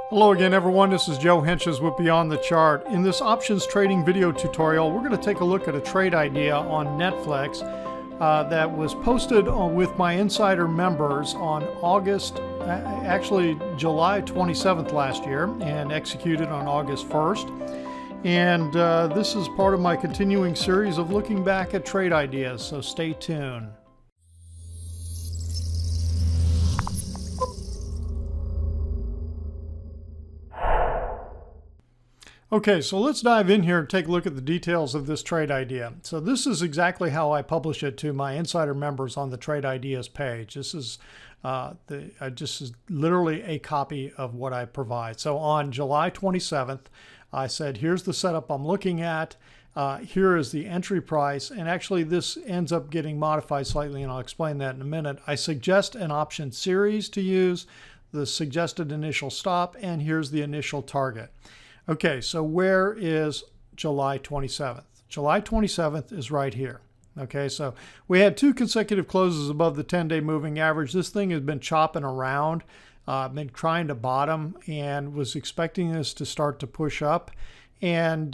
Hello again everyone, this is Joe Hentges with Beyond the Chart. In this options trading video tutorial, we're going to take a look at a trade idea on NFLX that was posted with my insider members on July 27th last year and executed on August 1st. And this is part of my continuing series of looking back at trade ideas, so stay tuned. Okay, so let's dive in here and take a look at the details of this trade idea. So this is exactly how I publish it to my insider members on the Trade Ideas page. This is literally a copy of what I provide. So on July 27th, I said, here's the setup I'm looking at. Here is the entry price, and actually this ends up getting modified slightly, and I'll explain that in a minute. I suggest an option series to use, the suggested initial stop, and here's the initial target. Okay, so where is July 27th? July 27th is right here. Okay, so we had two consecutive closes above the 10-day moving average. This thing has been chopping around, been trying to bottom, and was expecting this to start to push up. And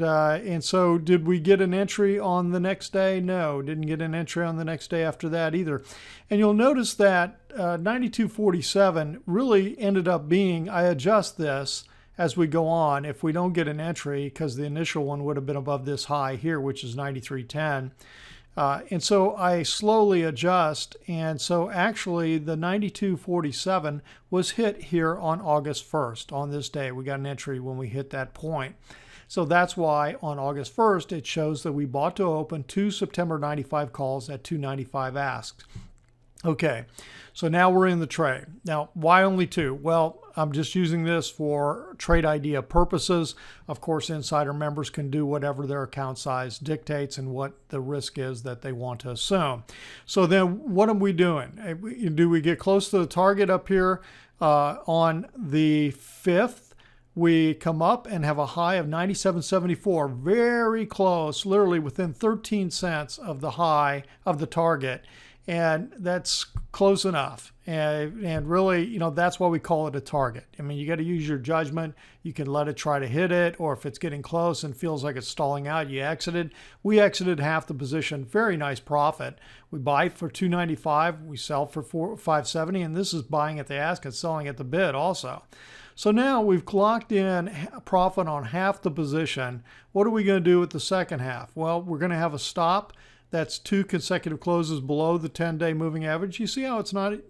so did we get an entry on the next day? No, didn't get an entry on the next day after that either. And you'll notice that 92.47 really ended up being, I adjust this as we go on if we don't get an entry, because the initial one would have been above this high here, which is 93.10. And so I slowly adjust, and so actually the 92.47 was hit here on August 1st. On this day, we got an entry when we hit that point. So that's why on August 1st, it shows that we bought to open two September 95 calls at 295 asked. Okay, so now we're in the trade. Now, why only two? Well, I'm just using this for trade idea purposes. Of course, insider members can do whatever their account size dictates and what the risk is that they want to assume. So then what are we doing? Do we get close to the target up here on the 5th? We come up and have a high of 97.74, very close, literally within 13 cents of the high of the target. And that's close enough. And really, you know, that's why we call it a target. I mean, you got to use your judgment. You can let it try to hit it, or if it's getting close and feels like it's stalling out, you exited. We exited half the position. Very nice profit. We buy for $295. We sell for $570. And this is buying at the ask and selling at the bid also. So now we've clocked in a profit on half the position. What are we going to do with the second half? Well, we're going to have a stop. That's two consecutive closes below the 10-day moving average. You see how it's not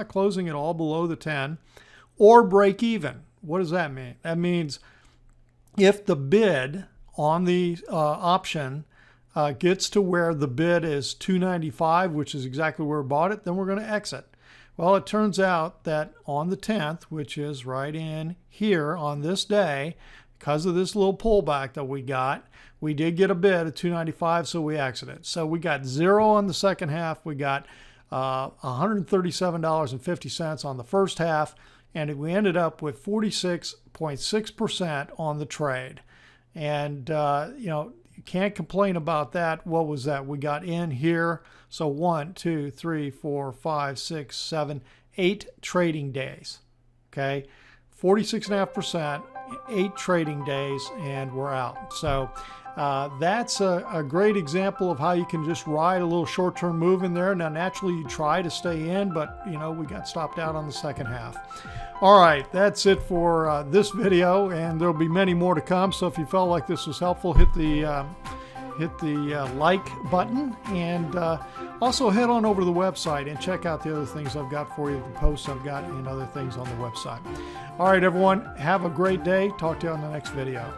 closing at all below the 10, or break even. What does that mean? That means if the bid on the option gets to where the bid is 295, which is exactly where we bought it, then we're going to exit. Well, it turns out that on the 10th, which is right in here on this day, because of this little pullback that we got, we did get a bid at 295, so we exited. So we got zero on the second half. We got $137.50 on the first half, and we ended up with 46.6% on the trade. And, you know, you can't complain about that. What was that? We got in here. So 1, 2, 3, 4, 5, 6, 7, 8 trading days. Okay, 46.5%. 8 trading days, and we're out. So that's a great example of how you can just ride a little short-term move in there. Now, naturally, you try to stay in, but you know, we got stopped out on the second half. All right, that's it for this video, and there'll be many more to come. So if you felt like this was helpful, hit the like button, and also head on over to the website and check out the other things I've got for you, the posts I've got, and other things on the website. All right, everyone, have a great day. Talk to you on the next video.